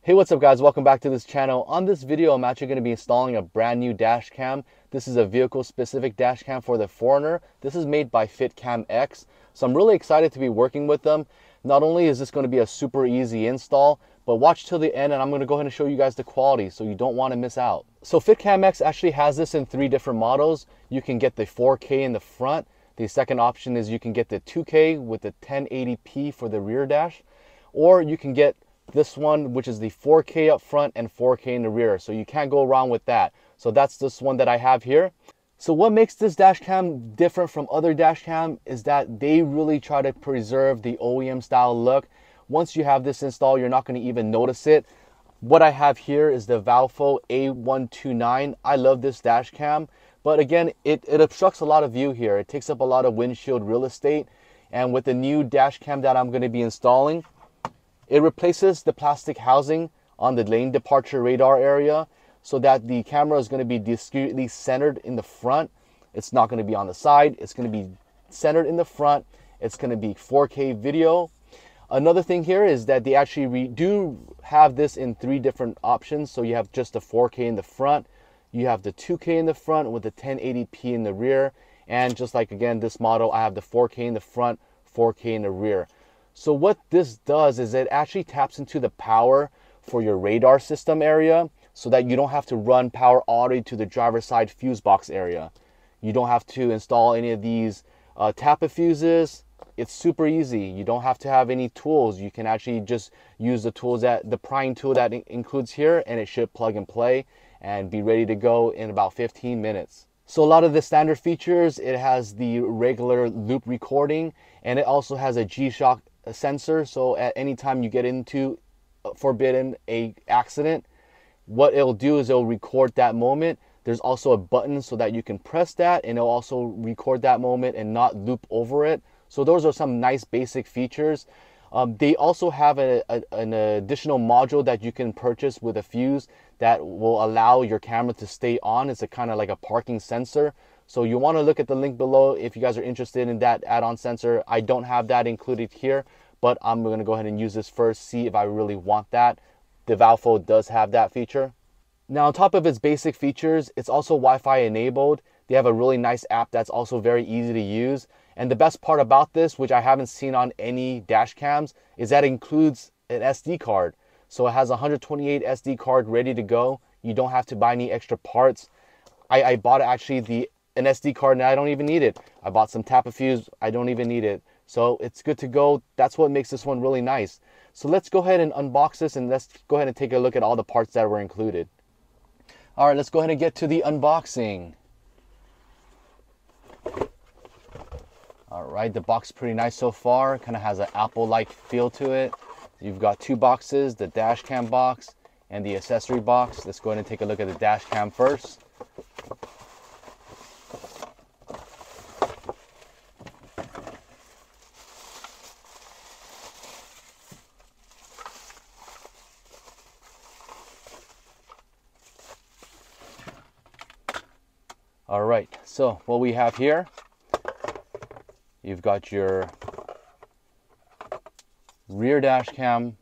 Hey, what's up guys? Welcome back to this channel. On this video, I'm actually going to be installing a brand new dash cam. This is a vehicle specific dash cam for the 4Runner. This is made by FitcamX. So I'm really excited to be working with them. Not only is this going to be a super easy install, but watch till the end and I'm going to go ahead and show you guys the quality so you don't want to miss out. So FitcamX actually has this in 3 different models. You can get the 4K in the front. The second option is you can get the 2K with the 1080p for the rear dash, or you can get this one, which is the 4K up front and 4K in the rear. So you can't go wrong with that. So that's this one that I have here. So what makes this dash cam different from other dash cam is that they really try to preserve the OEM style look. Once you have this installed, you're not going to even notice it. What I have here is the Valfo A129. I love this dash cam, but again, it obstructs a lot of view here. It takes up a lot of windshield real estate. And with the new dash cam that I'm going to be installing, it replaces the plastic housing on the lane departure radar area so that the camera is going to be discreetly centered in the front. It's not going to be on the side. It's going to be centered in the front. It's going to be 4K video. Another thing here is that they actually do have this in 3 different options. So you have just the 4K in the front. You have the 2K in the front with the 1080p in the rear. And just like, again, this model, I have the 4K in the front, 4K in the rear. So what this does is it actually taps into the power for your radar system area so that you don't have to run power all the way to the driver's side fuse box area. You don't have to install any of these tap fuses. It's super easy. You don't have to have any tools. You can actually just use the tools the prying tool that includes here, and it should plug and play and be ready to go in about 15 minutes. So a lot of the standard features, it has the regular loop recording, and it also has a G-Shock sensor. So at any time you get into forbidden a accident, what it'll do is it'll record that moment. There's also a button so that you can press that and it'll also record that moment and not loop over it. So those are some nice basic features. They also have an additional module that you can purchase with a fuse that will allow your camera to stay on. It's a kind of like a parking sensor. So you want to look at the link below if you guys are interested in that add-on sensor. I don't have that included here, but I'm going to go ahead and use this first, see if I really want that. The Valfo does have that feature. Now, on top of its basic features, it's also Wi-Fi enabled. They have a really nice app that's also very easy to use. And the best part about this, which I haven't seen on any dash cams, is that it includes an SD card. So it has a 128 SD card ready to go. You don't have to buy any extra parts. I bought actually an SD card and I don't even need it. I bought some Tap-A-Fuse, I don't even need it. So it's good to go. That's what makes this one really nice. So let's go ahead and unbox this and let's go ahead and take a look at all the parts that were included. All right, let's go ahead and get to the unboxing. All right, the box is pretty nice so far. Kind of has an Apple-like feel to it. You've got 2 boxes, the dash cam box and the accessory box. Let's go ahead and take a look at the dash cam first. All right, so what we have here, you've got your rear dash cam.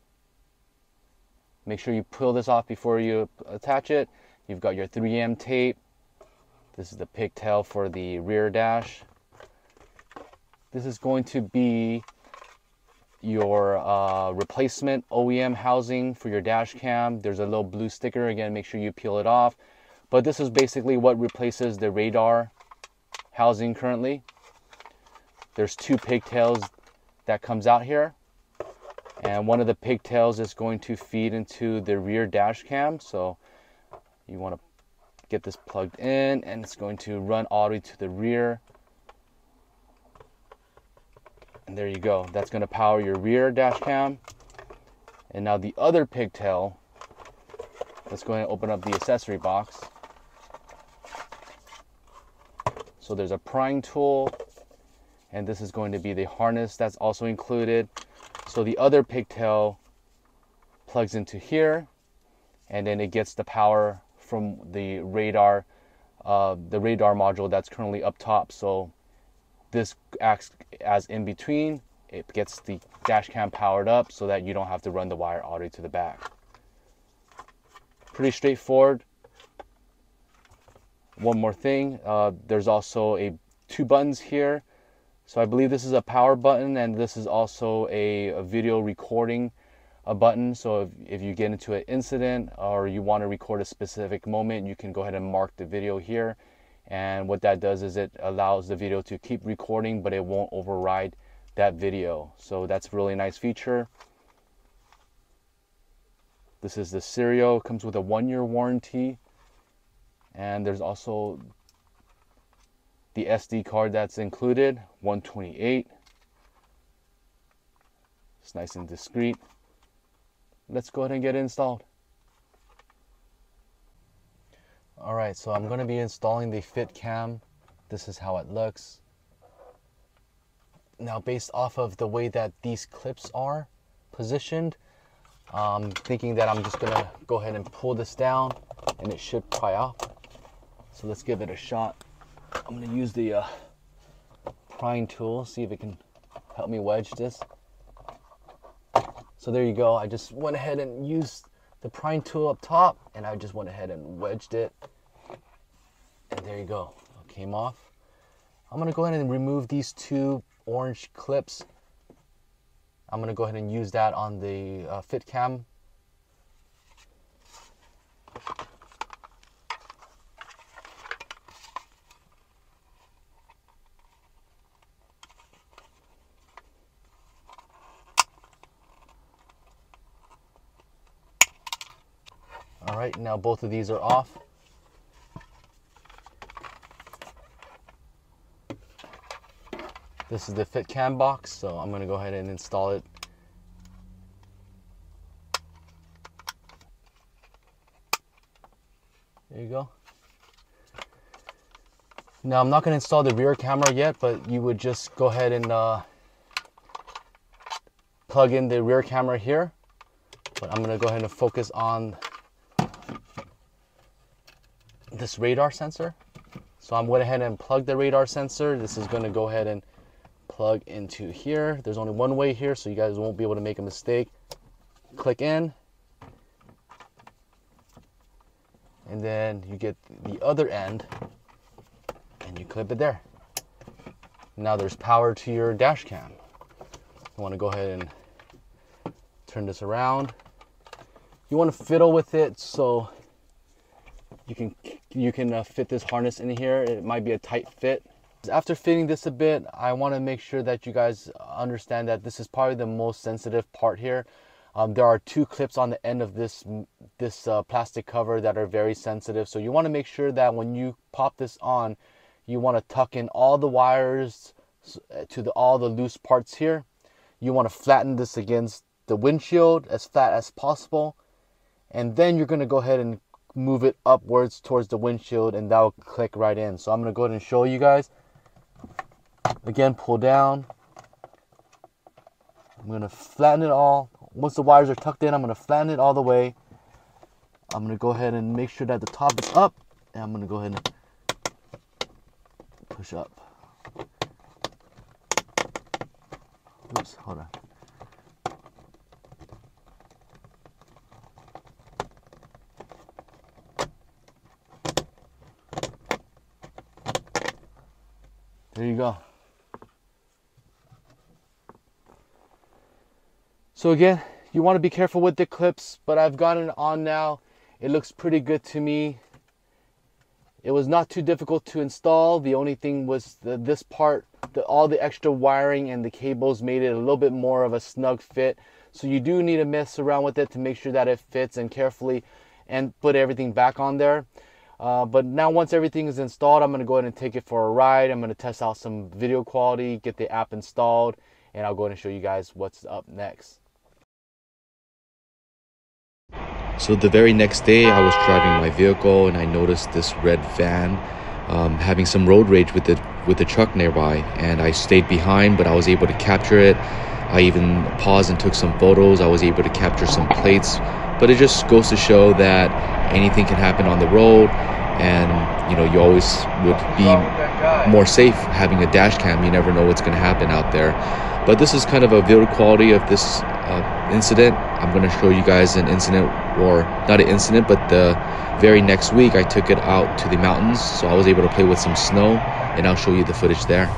Make sure you peel this off before you attach it. You've got your 3M tape. This is the pigtail for the rear dash. This is going to be your replacement OEM housing for your dash cam. There's a little blue sticker. Again, make sure you peel it off. But this is basically what replaces the radar housing currently. There's 2 pigtails that comes out here. And one of the pigtails is going to feed into the rear dash cam. So you want to get this plugged in and it's going to run all the way to the rear. And there you go. That's going to power your rear dash cam. And now the other pigtail, let's go ahead and open up the accessory box. So there's a prying tool, and this is going to be the harness that's also included. So the other pigtail plugs into here, and then it gets the power from the radar module that's currently up top. So this acts as in between. It gets the dash cam powered up so that you don't have to run the wire all the way to the back. Pretty straightforward. One more thing, there's also two buttons here. So I believe this is a power button, and this is also a video recording button. So if you get into an incident or you want to record a specific moment, you can go ahead and mark the video here. And what that does is it allows the video to keep recording, but it won't override that video. So that's a really nice feature. This is the stereo. It comes with a 1-year warranty. And there's also the SD card that's included, 128. It's nice and discreet. Let's go ahead and get it installed. All right, so I'm going to be installing the FitCam. This is how it looks. Now, based off of the way that these clips are positioned, I'm thinking that I'm just going to go ahead and pull this down, and it should pry off. So let's give it a shot. I'm going to use the prying tool, see if it can help me wedge this. So there you go. I just went ahead and used the prying tool up top, and I just went ahead and wedged it. And there you go. It came off. I'm going to go ahead and remove these two orange clips. I'm going to go ahead and use that on the FitCam. All right, now both of these are off. This is the FitCam box, so I'm going to go ahead and install it. There you go. Now I'm not going to install the rear camera yet, but you would just go ahead and plug in the rear camera here. But I'm going to go ahead and focus on this radar sensor. So I'm going ahead and plug the radar sensor. This is going to go ahead and plug into here. There's only one way here, so you guys won't be able to make a mistake. Click in, and then you get the other end and you clip it there. Now there's power to your dash cam. You want to go ahead and turn this around. You want to fiddle with it so you can fit this harness in here. It might be a tight fit. After fitting this a bit, I want to make sure that you guys understand that this is probably the most sensitive part here. There are two clips on the end of this plastic cover that are very sensitive. So you want to make sure that when you pop this on, you want to tuck in all the wires to all the loose parts here. You want to flatten this against the windshield as flat as possible. And then you're going to go ahead and move it upwards towards the windshield, and that will click right in. So I'm going to go ahead and show you guys. Again, pull down. I'm going to flatten it all. Once the wires are tucked in, I'm going to flatten it all the way. I'm going to go ahead and make sure that the top is up, and I'm going to go ahead and push up. Oops, hold on. There you go. So again, you want to be careful with the clips, but I've gotten it on now. It looks pretty good to me. It was not too difficult to install. The only thing was this part, all the extra wiring and the cables made it a little bit more of a snug fit. So you do need to mess around with it to make sure that it fits and carefully and put everything back on there. But now once everything is installed, I'm going to go ahead and take it for a ride. I'm going to test out some video quality, get the app installed, and I'll go ahead and show you guys what's up next. So the very next day, I was driving my vehicle and I noticed this red van having some road rage with the truck nearby, and I stayed behind, but I was able to capture it. I even paused and took some photos. I was able to capture some plates, but it just goes to show that anything can happen on the road, and you know, you always would be more safe having a dash cam. You never know what's going to happen out there. But this is kind of a video quality of this incident. I'm going to show you guys an incident, or not an incident, but the very next week I took it out to the mountains, so I was able to play with some snow, and I'll show you the footage there.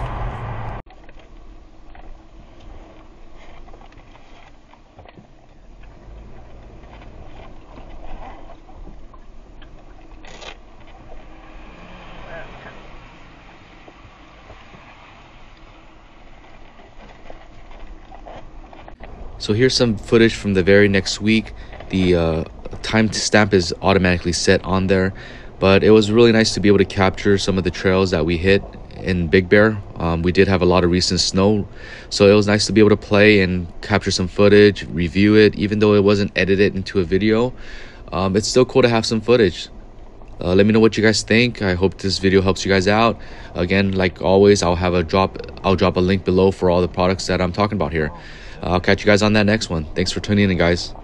So here's some footage from the very next week. The timestamp is automatically set on there, but it was really nice to be able to capture some of the trails that we hit in Big Bear. We did have a lot of recent snow, so it was nice to be able to play and capture some footage, review it. Even though it wasn't edited into a video, it's still cool to have some footage. Let me know what you guys think. I hope this video helps you guys out. Again, like always, I'll drop a link below for all the products that I'm talking about here. I'll catch you guys on that next one. Thanks for tuning in, guys.